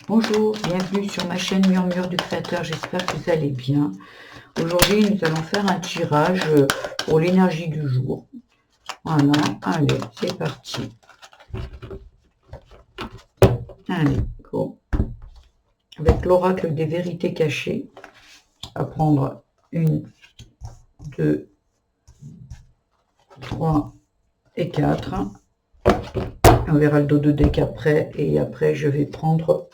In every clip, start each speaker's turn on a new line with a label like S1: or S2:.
S1: Bonjour, bienvenue sur ma chaîne Murmure du Créateur, j'espère que vous allez bien. Aujourd'hui, nous allons faire un tirage pour l'énergie du jour. Voilà, allez, c'est parti. Allez, go. Avec l'oracle des vérités cachées, à prendre 1, 2, 3 et 4. On verra le dos de deck après, et après je vais prendre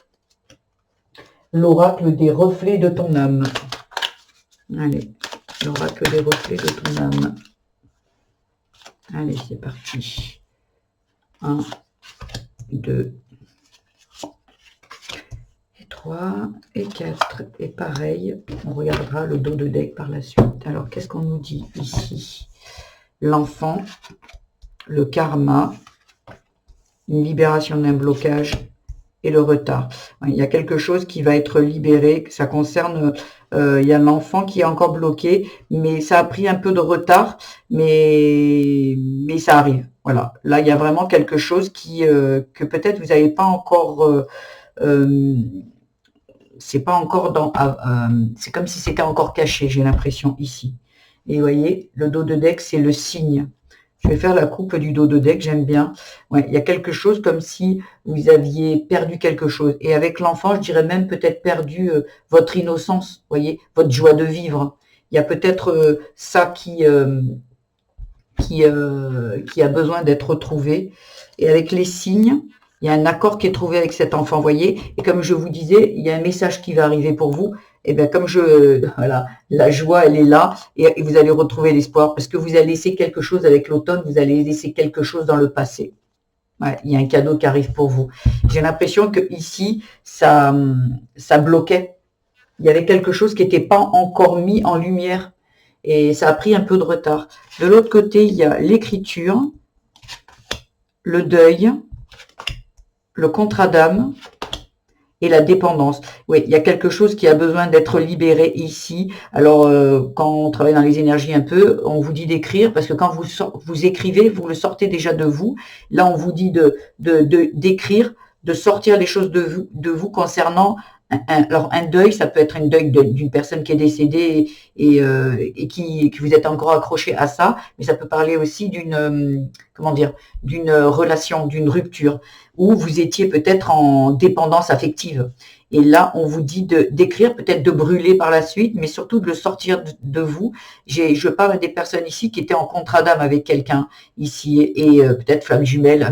S1: l'oracle des reflets de ton âme. Allez, l'oracle des reflets de ton âme. Allez, c'est parti. 1, 2, et 3, et 4. Et pareil, on regardera le dos de deck par la suite. Alors, qu'est-ce qu'on nous dit ici? L'enfant, le karma, une libération d'un blocage et le retard. Il y a quelque chose qui va être libéré, ça concerne, il y a l'enfant qui est encore bloqué, mais ça a pris un peu de retard, mais ça arrive. Voilà, là il y a vraiment quelque chose qui que peut-être vous n'avez pas encore, c'est pas encore dans, c'est comme si c'était encore caché, j'ai l'impression ici. Et vous voyez, le dos de deck, c'est le signe. Je vais faire la coupe du dos de deck, j'aime bien. Ouais, il y a quelque chose comme si vous aviez perdu quelque chose. Et avec l'enfant, je dirais même peut-être perdu votre innocence, vous voyez, votre joie de vivre. Il y a peut-être ça qui a besoin d'être retrouvé. Et avec les signes, il y a un accord qui est trouvé avec cet enfant, vous voyez. Et comme je vous disais, il y a un message qui va arriver pour vous. Et bien comme voilà, la joie elle est là et vous allez retrouver l'espoir parce que vous allez laisser quelque chose avec l'automne, vous allez laisser quelque chose dans le passé. Ouais, il y a un cadeau qui arrive pour vous. J'ai l'impression que ici ça bloquait. Il y avait quelque chose qui n'était pas encore mis en lumière et ça a pris un peu de retard. De l'autre côté, il y a l'écriture, le deuil, le contrat d'âme et la dépendance. Oui, il y a quelque chose qui a besoin d'être libéré ici. Alors, quand on travaille dans les énergies un peu, on vous dit d'écrire, parce que quand vous écrivez, vous le sortez déjà de vous. Là, on vous dit d'écrire, de sortir les choses de vous concernant alors un deuil, ça peut être un deuil d'une personne qui est décédée et qui vous êtes encore accroché à ça, mais ça peut parler aussi d'une comment dire, d'une relation, d'une rupture, où vous étiez peut-être en dépendance affective. Et là, on vous dit d'écrire, peut-être de brûler par la suite, mais surtout de le sortir de vous. Je parle des personnes ici qui étaient en contrat d'âme avec quelqu'un ici, et peut-être flamme jumelle,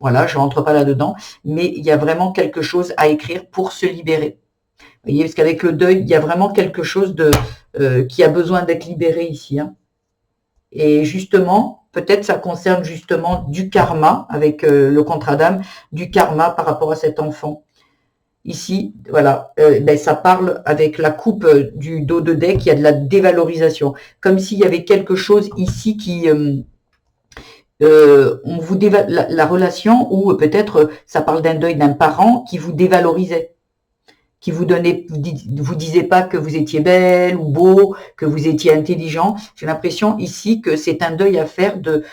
S1: voilà, je rentre pas là-dedans, mais il y a vraiment quelque chose à écrire pour se libérer. Vous voyez, parce qu'avec le deuil, il y a vraiment quelque chose qui a besoin d'être libéré ici. Hein. Et justement, peut-être ça concerne justement du karma, avec le contrat d'âme, du karma par rapport à cet enfant. Ici, voilà, ça parle avec la coupe du dos de deck, il y a de la dévalorisation. Comme s'il y avait quelque chose ici qui... on vous la relation, ou peut-être ça parle d'un deuil d'un parent qui vous dévalorisait, qui vous donnait, vous disait pas que vous étiez belle ou beau, que vous étiez intelligent. J'ai l'impression ici que c'est un deuil à faire de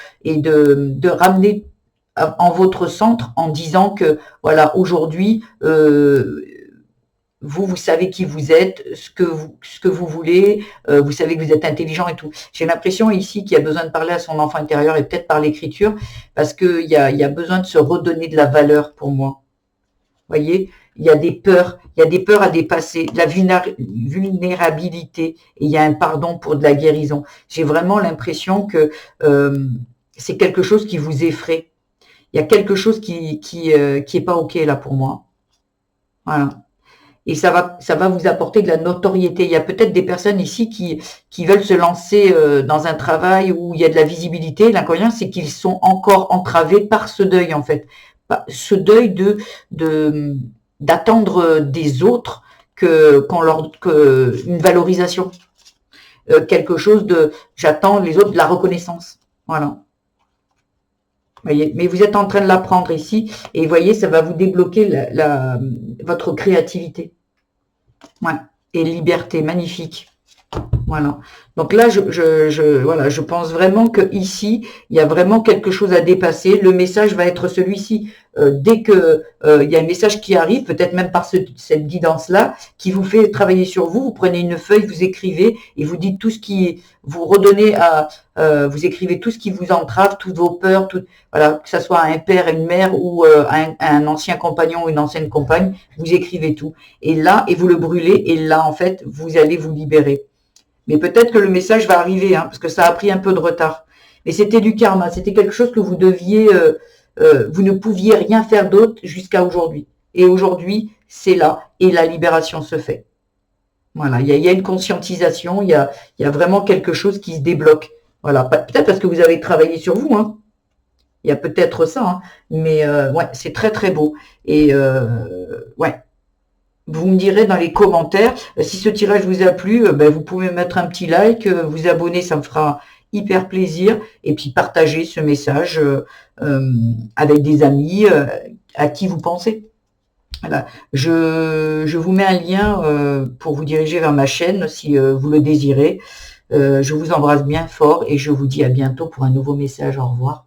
S1: ramener en votre centre en disant que voilà, aujourd'hui vous savez qui vous êtes, ce que vous voulez, vous savez que vous êtes intelligent et tout. J'ai l'impression ici qu'il y a besoin de parler à son enfant intérieur et peut-être par l'écriture, parce qu'il y a besoin de se redonner de la valeur pour moi. Vous voyez, il y a des peurs à dépasser, de la vulnérabilité, et il y a un pardon pour de la guérison. J'ai vraiment l'impression que c'est quelque chose qui vous effraie. Il y a quelque chose qui est pas ok là pour moi. Voilà. Et ça va vous apporter de la notoriété. Il y a peut-être des personnes ici qui veulent se lancer dans un travail où il y a de la visibilité. L'inconvénient, c'est qu'ils sont encore entravés par ce deuil, en fait. Ce deuil d'attendre des autres une valorisation. Quelque chose j'attends les autres de la reconnaissance. Voilà. Voyez, mais vous êtes en train de l'apprendre ici, et vous voyez, ça va vous débloquer votre créativité. Ouais, et liberté, magnifique. Voilà. Donc là, voilà, je pense vraiment que ici, il y a vraiment quelque chose à dépasser. Le message va être celui-ci. Dès que il y a un message qui arrive, peut-être même par cette guidance-là, qui vous fait travailler sur vous, vous prenez une feuille, vous écrivez et vous dites tout ce qui, vous redonnez à, vous écrivez tout ce qui vous entrave, toutes vos peurs, tout, voilà, que ça soit un père, une mère ou un ancien compagnon ou une ancienne compagne, vous écrivez tout. Et là, et vous le brûlez, et là, en fait, vous allez vous libérer. Mais peut-être que le message va arriver, hein, parce que ça a pris un peu de retard. Mais c'était du karma, c'était quelque chose que vous deviez, vous ne pouviez rien faire d'autre jusqu'à aujourd'hui. Et aujourd'hui, c'est là, et la libération se fait. Voilà, il y a une conscientisation, il y a vraiment quelque chose qui se débloque. Voilà, peut-être parce que vous avez travaillé sur vous, hein. Il y a peut-être ça, hein. Mais ouais, c'est très très beau. Et ouais, vous me direz dans les commentaires si ce tirage vous a plu. Ben, vous pouvez mettre un petit like, vous abonner, ça me fera hyper plaisir. Et puis partager ce message avec des amis à qui vous pensez. Voilà. Je vous mets un lien pour vous diriger vers ma chaîne si vous le désirez. Je vous embrasse bien fort et je vous dis à bientôt pour un nouveau message. Au revoir.